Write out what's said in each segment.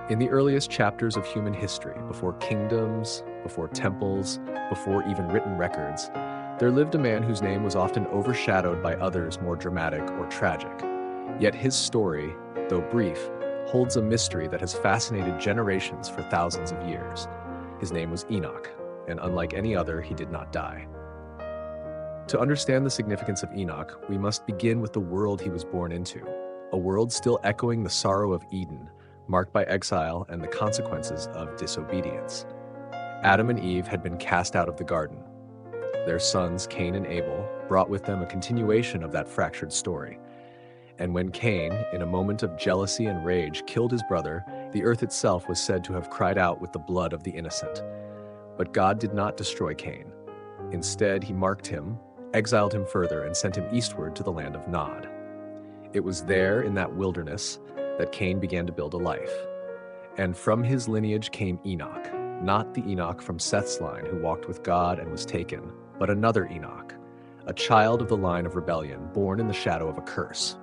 In the earliest chapters of human history, before kingdoms, before temples, before even written records, there lived a man whose name was often overshadowed by others more dramatic or tragic. Yet his story, though brief, holds a mystery that has fascinated generations for thousands of years. His name was Enoch, and unlike any other, he did not die. To understand the significance of Enoch, we must begin with the world he was born into, a world still echoing the sorrow of Eden, marked by exile and the consequences of disobedience. Adam and Eve had been cast out of the garden. Their sons, Cain and Abel, brought with them a continuation of that fractured story. And when Cain, in a moment of jealousy and rage, killed his brother, the earth itself was said to have cried out with the blood of the innocent. But God did not destroy Cain. Instead, he marked him, exiled him further, and sent him eastward to the land of Nod. It was there, in that wilderness, that Cain began to build a life. And from his lineage came Enoch, not the Enoch from Seth's line who walked with God and was taken, but another Enoch, a child of the line of rebellion, born in the shadow of a curse.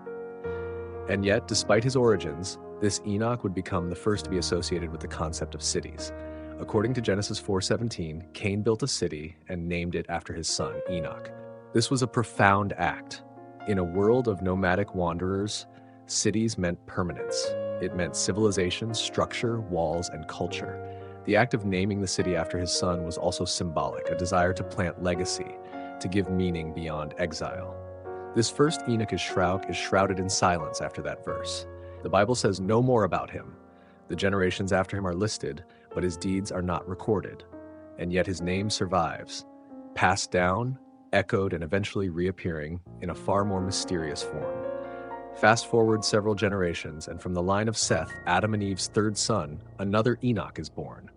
And yet, despite his origins, this Enoch would become the first to be associated with the concept of cities. According to Genesis 4:17, Cain built a city and named it after his son, Enoch. This was a profound act. In a world of nomadic wanderers, cities meant permanence. It meant civilization, structure, walls, and culture. The act of naming the city after his son was also symbolic, a desire to plant legacy, to give meaning beyond exile. This first Enoch is shrouded in silence after that verse. The Bible says no more about him. The generations after him are listed, but his deeds are not recorded. And yet his name survives, passed down, echoed, and eventually reappearing in a far more mysterious form. Fast forward several generations, and from the line of Seth, Adam and Eve's third son, another Enoch is born.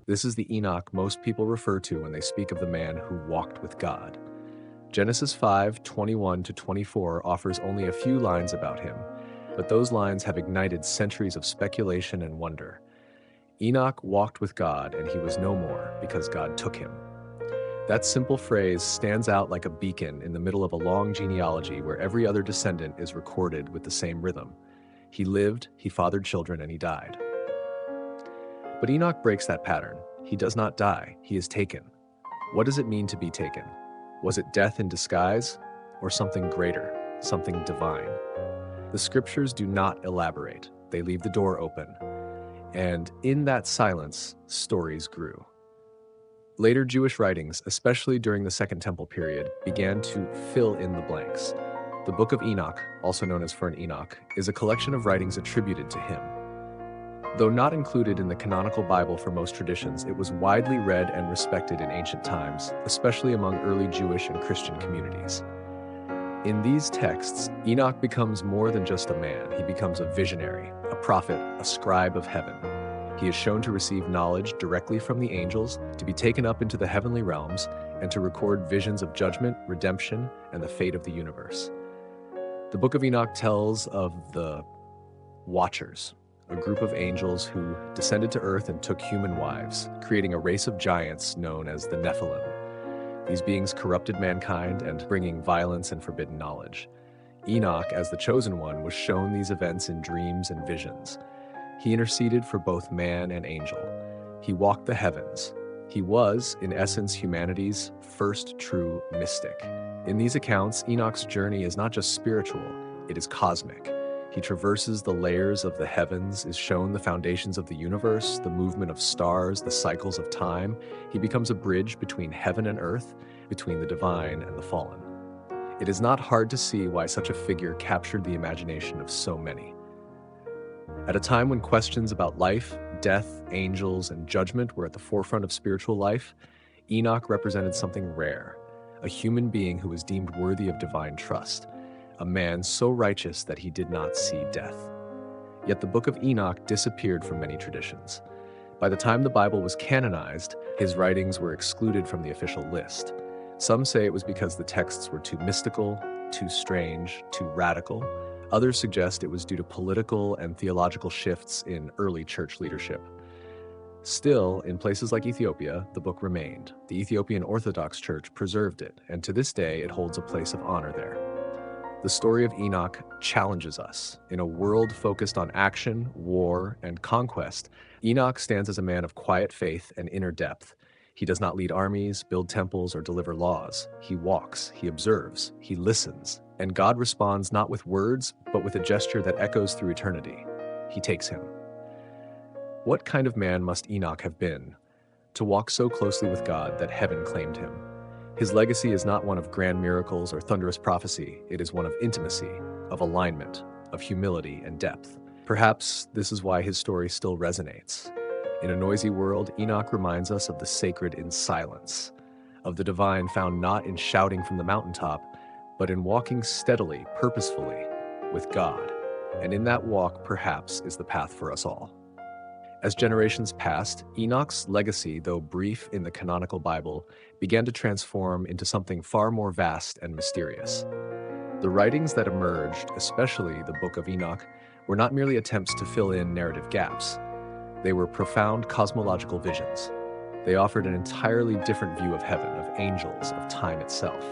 This is the Enoch most people refer to when they speak of the man who walked with God. Genesis 5:21-24 offers only a few lines about him, but those lines have ignited centuries of speculation and wonder. Enoch walked with God, and he was no more because God took him. That simple phrase stands out like a beacon in the middle of a long genealogy where every other descendant is recorded with the same rhythm. He lived, he fathered children, and he died. But Enoch breaks that pattern. He does not die, he is taken. What does it mean to be taken? Was it death in disguise, or something greater, something divine? The scriptures do not elaborate. They leave the door open. And in that silence, stories grew. Later Jewish writings, especially during the Second Temple period, began to fill in the blanks. The Book of Enoch, also known as Fern Enoch, is a collection of writings attributed to him. Though not included in the canonical Bible for most traditions, it was widely read and respected in ancient times, especially among early Jewish and Christian communities. In these texts, Enoch becomes more than just a man. He becomes a visionary, a prophet, a scribe of heaven. He is shown to receive knowledge directly from the angels, to be taken up into the heavenly realms, and to record visions of judgment, redemption, and the fate of the universe. The Book of Enoch tells of the Watchers, a group of angels who descended to earth and took human wives, creating a race of giants known as the Nephilim. These beings corrupted mankind and bringing violence and forbidden knowledge. Enoch, as the chosen one, was shown these events in dreams and visions. He interceded for both man and angel. He walked the heavens. He was, in essence, humanity's first true mystic. In these accounts, Enoch's journey is not just spiritual, it is cosmic. He traverses the layers of the heavens, is shown the foundations of the universe, the movement of stars, the cycles of time. He becomes a bridge between heaven and earth, between the divine and the fallen. It is not hard to see why such a figure captured the imagination of so many. At a time when questions about life, death, angels, and judgment were at the forefront of spiritual life, Enoch represented something rare, a human being who was deemed worthy of divine trust, a man so righteous that he did not see death. Yet the Book of Enoch disappeared from many traditions. By the time the Bible was canonized, his writings were excluded from the official list. Some say it was because the texts were too mystical, too strange, too radical. Others suggest it was due to political and theological shifts in early church leadership. Still, in places like Ethiopia, the book remained. The Ethiopian Orthodox Church preserved it, and to this day it holds a place of honor there. The story of Enoch challenges us. In a world focused on action, war, and conquest, Enoch stands as a man of quiet faith and inner depth. He does not lead armies, build temples, or deliver laws. He walks, he observes, he listens, and God responds not with words, but with a gesture that echoes through eternity. He takes him. What kind of man must Enoch have been to walk so closely with God that heaven claimed him? His legacy is not one of grand miracles or thunderous prophecy. It is one of intimacy, of alignment, of humility and depth. Perhaps this is why his story still resonates. In a noisy world, Enoch reminds us of the sacred in silence, of the divine found not in shouting from the mountaintop, but in walking steadily, purposefully, with God. And in that walk, perhaps, is the path for us all. As generations passed, Enoch's legacy, though brief in the canonical Bible, began to transform into something far more vast and mysterious. The writings that emerged, especially the Book of Enoch, were not merely attempts to fill in narrative gaps. They were profound cosmological visions. They offered an entirely different view of heaven, of angels, of time itself.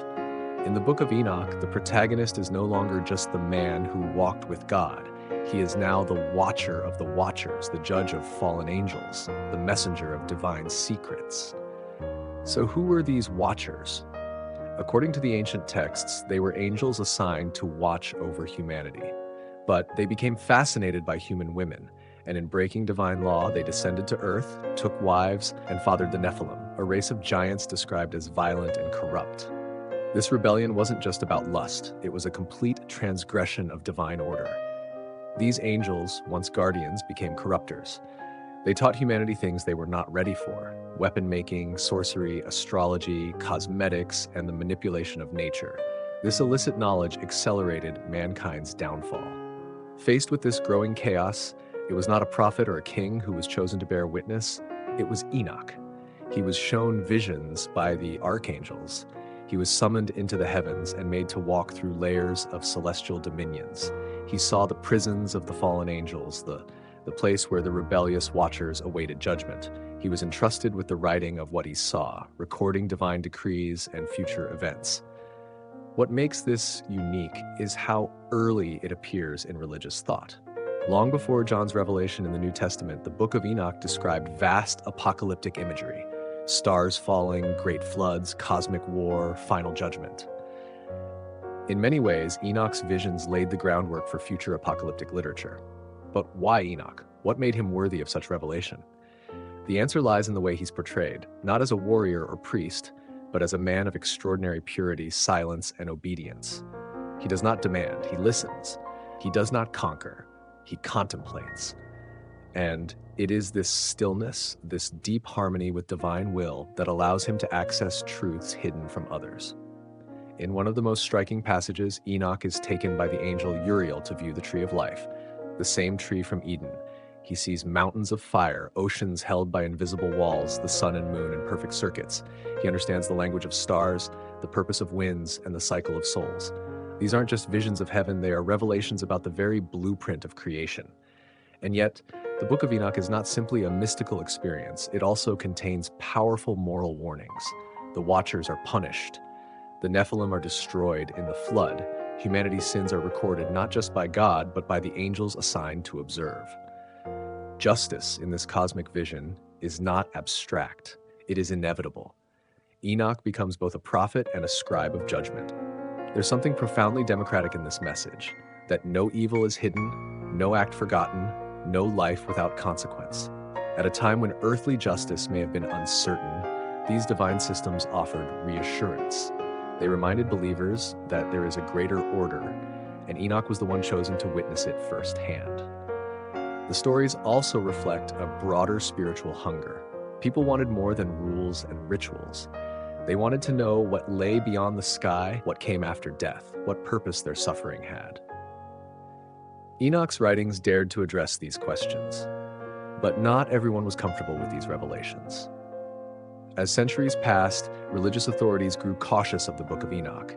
In the Book of Enoch, the protagonist is no longer just the man who walked with God. He is now the watcher of the watchers, the judge of fallen angels, the messenger of divine secrets. So who were these watchers? According to the ancient texts, they were angels assigned to watch over humanity. But they became fascinated by human women, and in breaking divine law, they descended to earth, took wives, and fathered the Nephilim, a race of giants described as violent and corrupt. This rebellion wasn't just about lust, it was a complete transgression of divine order. These angels, once guardians, became corruptors. They taught humanity things they were not ready for: weapon-making, sorcery, astrology, cosmetics, and the manipulation of nature. This illicit knowledge accelerated mankind's downfall. Faced with this growing chaos, it was not a prophet or a king who was chosen to bear witness. It was Enoch. He was shown visions by the archangels. He was summoned into the heavens and made to walk through layers of celestial dominions. He saw the prisons of the fallen angels, the place where the rebellious watchers awaited judgment. He was entrusted with the writing of what he saw, recording divine decrees and future events. What makes this unique is how early it appears in religious thought. Long before John's revelation in the New Testament, the Book of Enoch described vast apocalyptic imagery: stars falling, great floods, cosmic war, final judgment. In many ways, Enoch's visions laid the groundwork for future apocalyptic literature. But why Enoch? What made him worthy of such revelation? The answer lies in the way he's portrayed, not as a warrior or priest, but as a man of extraordinary purity, silence, and obedience. He does not demand, he listens. He does not conquer, he contemplates. And it is this stillness, this deep harmony with divine will, that allows him to access truths hidden from others. In one of the most striking passages, Enoch is taken by the angel Uriel to view the tree of life, the same tree from Eden. He sees mountains of fire, oceans held by invisible walls, the sun and moon in perfect circuits. He understands the language of stars, the purpose of winds, and the cycle of souls. These aren't just visions of heaven, they are revelations about the very blueprint of creation. And yet, the Book of Enoch is not simply a mystical experience, it also contains powerful moral warnings. The watchers are punished. The Nephilim are destroyed in the flood. Humanity's sins are recorded not just by God, but by the angels assigned to observe. Justice in this cosmic vision is not abstract, it is inevitable. Enoch becomes both a prophet and a scribe of judgment. There's something profoundly democratic in this message, that no evil is hidden, no act forgotten, no life without consequence. At a time when earthly justice may have been uncertain, these divine systems offered reassurance. They reminded believers that there is a greater order, and Enoch was the one chosen to witness it firsthand. The stories also reflect a broader spiritual hunger. People wanted more than rules and rituals. They wanted to know what lay beyond the sky, what came after death, what purpose their suffering had. Enoch's writings dared to address these questions, but not everyone was comfortable with these revelations. As centuries passed, religious authorities grew cautious of the Book of Enoch.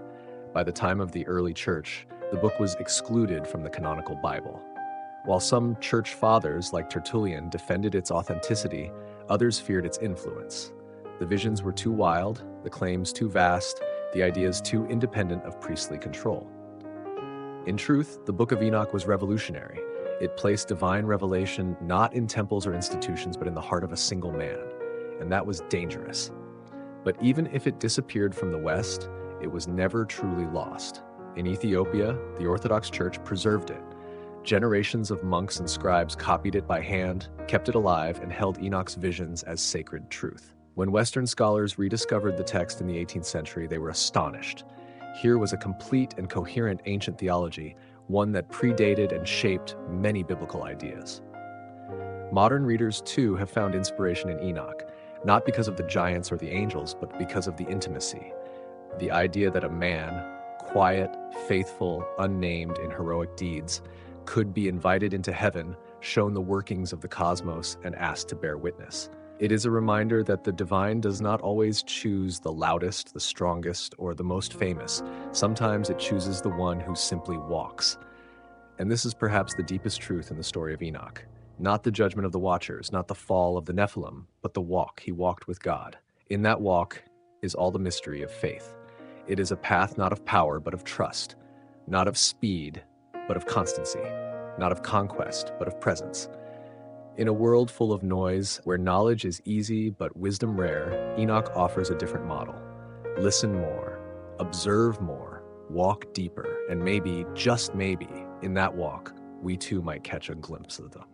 By the time of the early church, the book was excluded from the canonical Bible. While some church fathers, like Tertullian, defended its authenticity, others feared its influence. The visions were too wild, the claims too vast, the ideas too independent of priestly control. In truth, the Book of Enoch was revolutionary. It placed divine revelation not in temples or institutions, but in the heart of a single man. And that was dangerous. But even if it disappeared from the West, it was never truly lost. In Ethiopia, the Orthodox Church preserved it. Generations of monks and scribes copied it by hand, kept it alive, and held Enoch's visions as sacred truth. When Western scholars rediscovered the text in the 18th century, they were astonished. Here was a complete and coherent ancient theology, one that predated and shaped many biblical ideas. Modern readers, too, have found inspiration in Enoch, not because of the giants or the angels, but because of the intimacy. The idea that a man, quiet, faithful, unnamed in heroic deeds, could be invited into heaven, shown the workings of the cosmos, and asked to bear witness. It is a reminder that the divine does not always choose the loudest, the strongest, or the most famous. Sometimes it chooses the one who simply walks. And this is perhaps the deepest truth in the story of Enoch. Not the judgment of the watchers, not the fall of the Nephilim, but the walk he walked with God. In that walk is all the mystery of faith. It is a path not of power, but of trust, not of speed, but of constancy, not of conquest, but of presence. In a world full of noise, where knowledge is easy but wisdom rare, Enoch offers a different model. Listen more, observe more, walk deeper, and maybe, just maybe, in that walk, we too might catch a glimpse of them.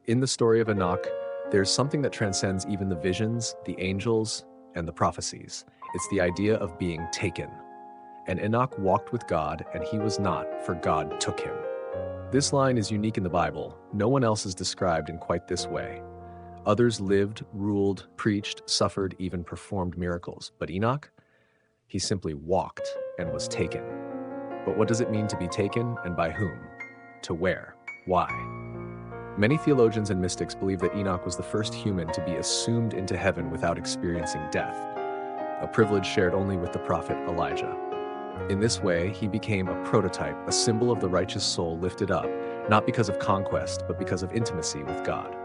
In the story of Enoch, there's something that transcends even the visions, the angels, and the prophecies. It's the idea of being taken. And Enoch walked with God, and he was not, for God took him. This line is unique in the Bible. No one else is described in quite this way. Others lived, ruled, preached, suffered, even performed miracles. But Enoch, he simply walked and was taken. But what does it mean to be taken, and by whom? To where? Why? Many theologians and mystics believe that Enoch was the first human to be assumed into heaven without experiencing death, a privilege shared only with the prophet Elijah. In this way, he became a prototype, a symbol of the righteous soul lifted up, not because of conquest, but because of intimacy with God.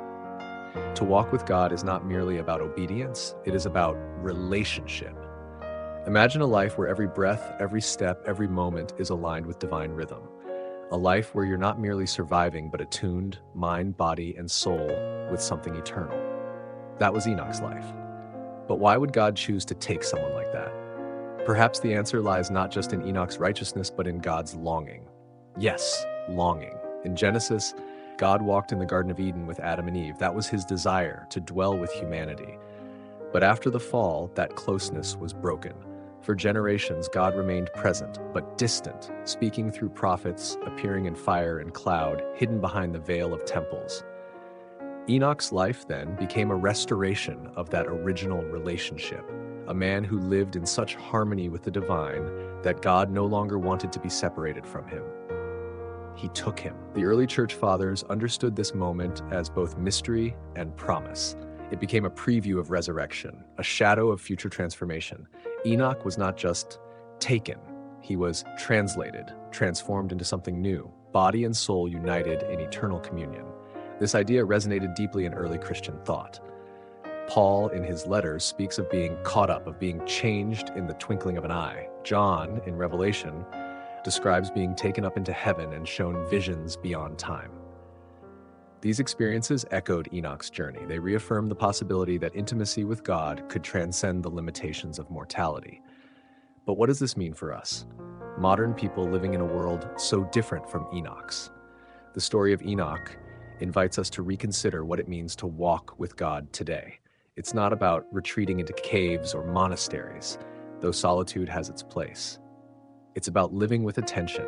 To walk with God is not merely about obedience, it is about relationship. Imagine a life where every breath, every step, every moment is aligned with divine rhythm. A life where you're not merely surviving, but attuned, mind, body, and soul, with something eternal. That was Enoch's life. But why would God choose to take someone like that? Perhaps the answer lies not just in Enoch's righteousness, but in God's longing. Yes, longing. In Genesis, God walked in the Garden of Eden with Adam and Eve. That was his desire, to dwell with humanity. But after the fall, that closeness was broken. For generations, God remained present, but distant, speaking through prophets, appearing in fire and cloud, hidden behind the veil of temples. Enoch's life then became a restoration of that original relationship, a man who lived in such harmony with the divine that God no longer wanted to be separated from him. He took him. The early church fathers understood this moment as both mystery and promise. It became a preview of resurrection, a shadow of future transformation. Enoch was not just taken, he was translated, transformed into something new, body and soul united in eternal communion. This idea resonated deeply in early Christian thought. Paul, in his letters, speaks of being caught up, of being changed in the twinkling of an eye. John, in Revelation, describes being taken up into heaven and shown visions beyond time. These experiences echoed Enoch's journey. They reaffirmed the possibility that intimacy with God could transcend the limitations of mortality. But what does this mean for us, modern people living in a world so different from Enoch's? The story of Enoch invites us to reconsider what it means to walk with God today. It's not about retreating into caves or monasteries, though solitude has its place. It's about living with attention,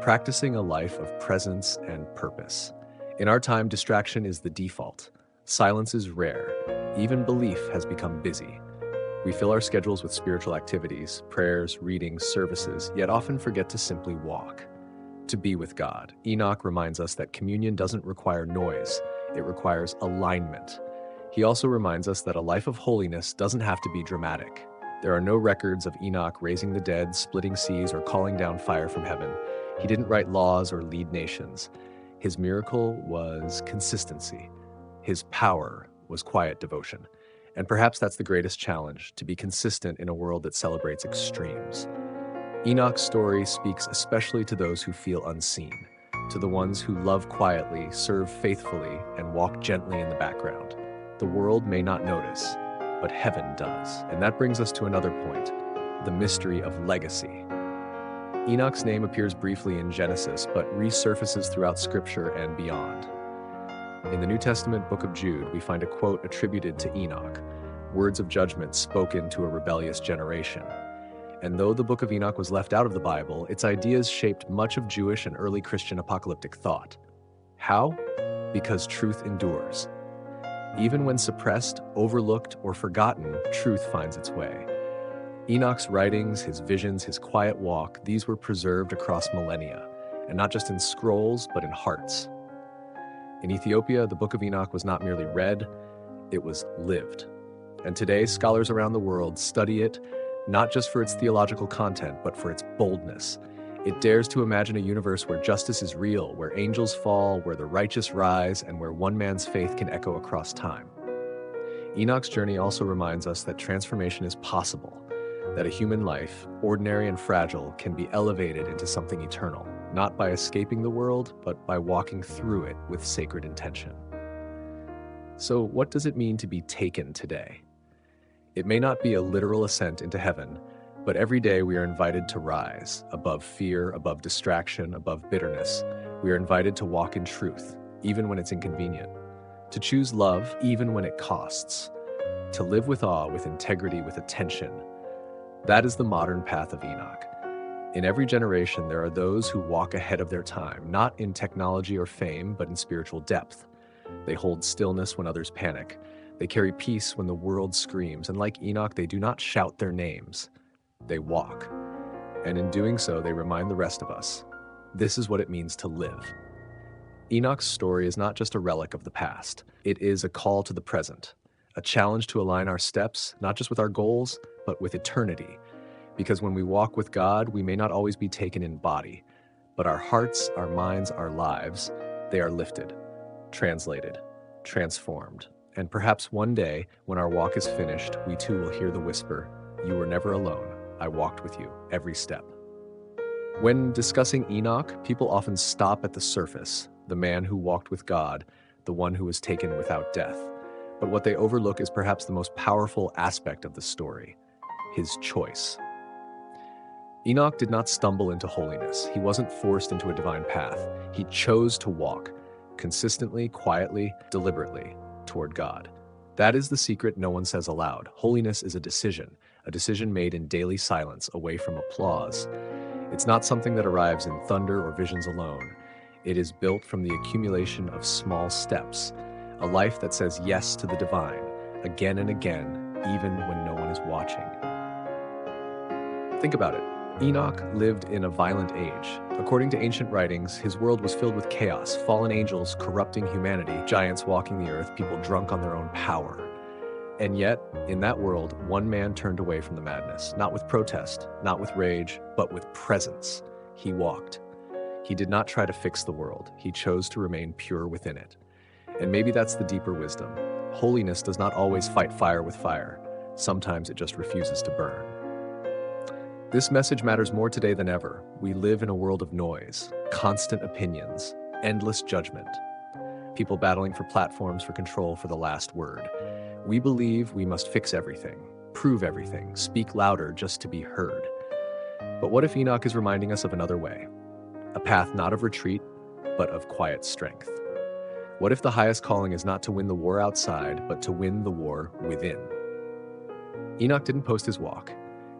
practicing a life of presence and purpose. In our time, distraction is the default. Silence is rare. Even belief has become busy. We fill our schedules with spiritual activities, prayers, readings, services, yet often forget to simply walk, to be with God. Enoch reminds us that communion doesn't require noise, it requires alignment. He also reminds us that a life of holiness doesn't have to be dramatic. There are no records of Enoch raising the dead, splitting seas, or calling down fire from heaven. He didn't write laws or lead nations. His miracle was consistency. His power was quiet devotion. And perhaps that's the greatest challenge, to be consistent in a world that celebrates extremes. Enoch's story speaks especially to those who feel unseen, to the ones who love quietly, serve faithfully, and walk gently in the background. The world may not notice, but heaven does. And that brings us to another point, the mystery of legacy. Enoch's name appears briefly in Genesis, but resurfaces throughout Scripture and beyond. In the New Testament book of Jude, we find a quote attributed to Enoch, words of judgment spoken to a rebellious generation. And though the book of Enoch was left out of the Bible, its ideas shaped much of Jewish and early Christian apocalyptic thought. How? Because truth endures. Even when suppressed, overlooked, or forgotten, truth finds its way. Enoch's writings, his visions, his quiet walk, these were preserved across millennia, and not just in scrolls, but in hearts. In Ethiopia, the book of Enoch was not merely read, it was lived. And today, scholars around the world study it, not just for its theological content, but for its boldness. It dares to imagine a universe where justice is real, where angels fall, where the righteous rise, and where one man's faith can echo across time. Enoch's journey also reminds us that transformation is possible, that a human life, ordinary and fragile, can be elevated into something eternal, not by escaping the world, but by walking through it with sacred intention. So, what does it mean to be taken today? It may not be a literal ascent into heaven, but every day we are invited to rise, above fear, above distraction, above bitterness. We are invited to walk in truth, even when it's inconvenient, to choose love, even when it costs, to live with awe, with integrity, with attention. That is the modern path of Enoch. In every generation, there are those who walk ahead of their time, not in technology or fame, but in spiritual depth. They hold stillness when others panic. They carry peace when the world screams, and like Enoch, they do not shout their names. They walk. And in doing so, they remind the rest of us, this is what it means to live. Enoch's story is not just a relic of the past. It is a call to the present, a challenge to align our steps, not just with our goals, but with eternity. Because when we walk with God, we may not always be taken in body, but our hearts, our minds, our lives, they are lifted, translated, transformed. And perhaps one day, when our walk is finished, we too will hear the whisper, "You were never alone. I walked with you every step." When discussing Enoch, people often stop at the surface, the man who walked with God, the one who was taken without death. But what they overlook is perhaps the most powerful aspect of the story, his choice. Enoch did not stumble into holiness. He wasn't forced into a divine path. He chose to walk, consistently, quietly, deliberately, toward God. That is the secret no one says aloud. Holiness is a decision made in daily silence, away from applause. It's not something that arrives in thunder or visions alone. It is built from the accumulation of small steps, a life that says yes to the divine, again and again, even when no one is watching. Think about it. Enoch lived in a violent age. According to ancient writings, his world was filled with chaos, fallen angels corrupting humanity, giants walking the earth, people drunk on their own power. And yet, in that world, one man turned away from the madness, not with protest, not with rage, but with presence. He walked. He did not try to fix the world. He chose to remain pure within it. And maybe that's the deeper wisdom. Holiness does not always fight fire with fire. Sometimes it just refuses to burn. This message matters more today than ever. We live in a world of noise, constant opinions, endless judgment, people battling for platforms, for control, for the last word. We believe we must fix everything, prove everything, speak louder just to be heard. But what if Enoch is reminding us of another way? A path not of retreat, but of quiet strength. What if the highest calling is not to win the war outside, but to win the war within? Enoch didn't post his walk.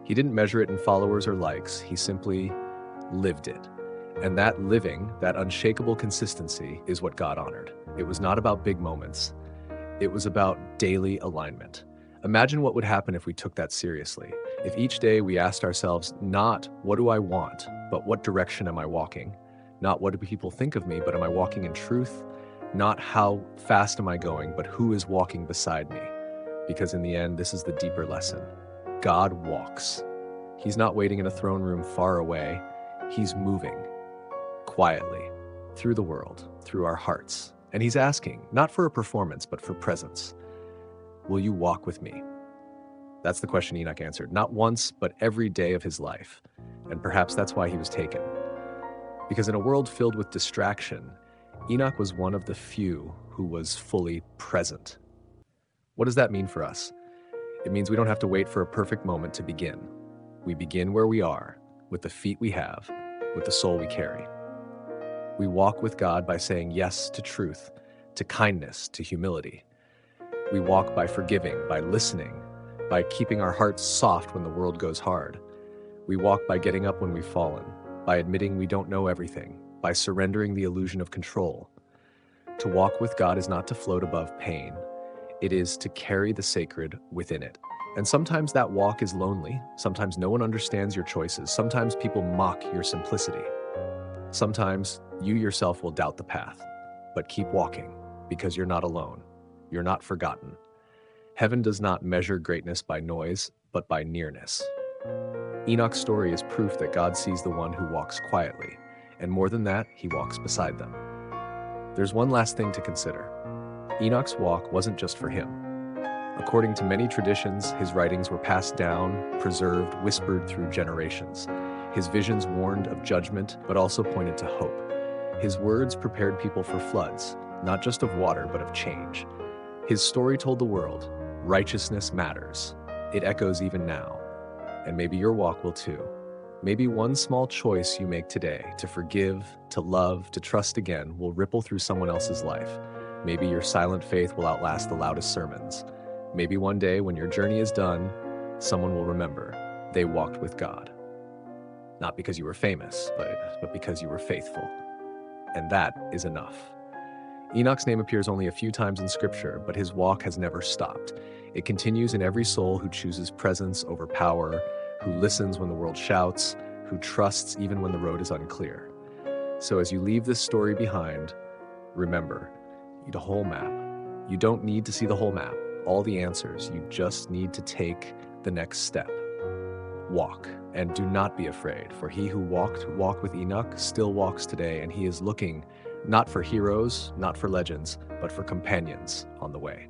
He didn't measure it in followers or likes. He simply lived it. And that living, that unshakable consistency, is what God honored. It was not about big moments. It was about daily alignment. Imagine what would happen if we took that seriously. If each day we asked ourselves, not what do I want, but what direction am I walking? Not what do people think of me, but am I walking in truth? Not how fast am I going, but who is walking beside me? Because in the end, this is the deeper lesson. God walks. He's not waiting in a throne room far away. He's moving quietly through the world, through our hearts. And he's asking, not for a performance, but for presence. Will you walk with me? That's the question Enoch answered, not once, but every day of his life. And perhaps that's why he was taken. Because in a world filled with distraction, Enoch was one of the few who was fully present. What does that mean for us? It means we don't have to wait for a perfect moment to begin. We begin where we are, with the feet we have, with the soul we carry. We walk with God by saying yes to truth, to kindness, to humility. We walk by forgiving, by listening, by keeping our hearts soft when the world goes hard. We walk by getting up when we've fallen, by admitting we don't know everything, by surrendering the illusion of control. To walk with God is not to float above pain. It is to carry the sacred within it. And sometimes that walk is lonely. Sometimes no one understands your choices. Sometimes people mock your simplicity. Sometimes you yourself will doubt the path. But keep walking, because you're not alone. You're not forgotten. Heaven does not measure greatness by noise, but by nearness. Enoch's story is proof that God sees the one who walks quietly, and more than that, he walks beside them. There's one last thing to consider. Enoch's walk wasn't just for him. According to many traditions, his writings were passed down, preserved, whispered through generations. His visions warned of judgment, but also pointed to hope. His words prepared people for floods, not just of water, but of change. His story told the world, righteousness matters. It echoes even now. And maybe your walk will too. Maybe one small choice you make today to forgive, to love, to trust again will ripple through someone else's life. Maybe your silent faith will outlast the loudest sermons. Maybe one day when your journey is done, someone will remember they walked with God. Not because you were famous, but because you were faithful. And that is enough. Enoch's name appears only a few times in Scripture, but his walk has never stopped. It continues in every soul who chooses presence over power, who listens when the world shouts, who trusts even when the road is unclear. So as you leave this story behind, remember, you need a whole map. You don't need to see the whole map, all the answers. You just need to take the next step. Walk, and do not be afraid, for he who walked with Enoch still walks today, and he is looking not for heroes, not for legends, but for companions on the way.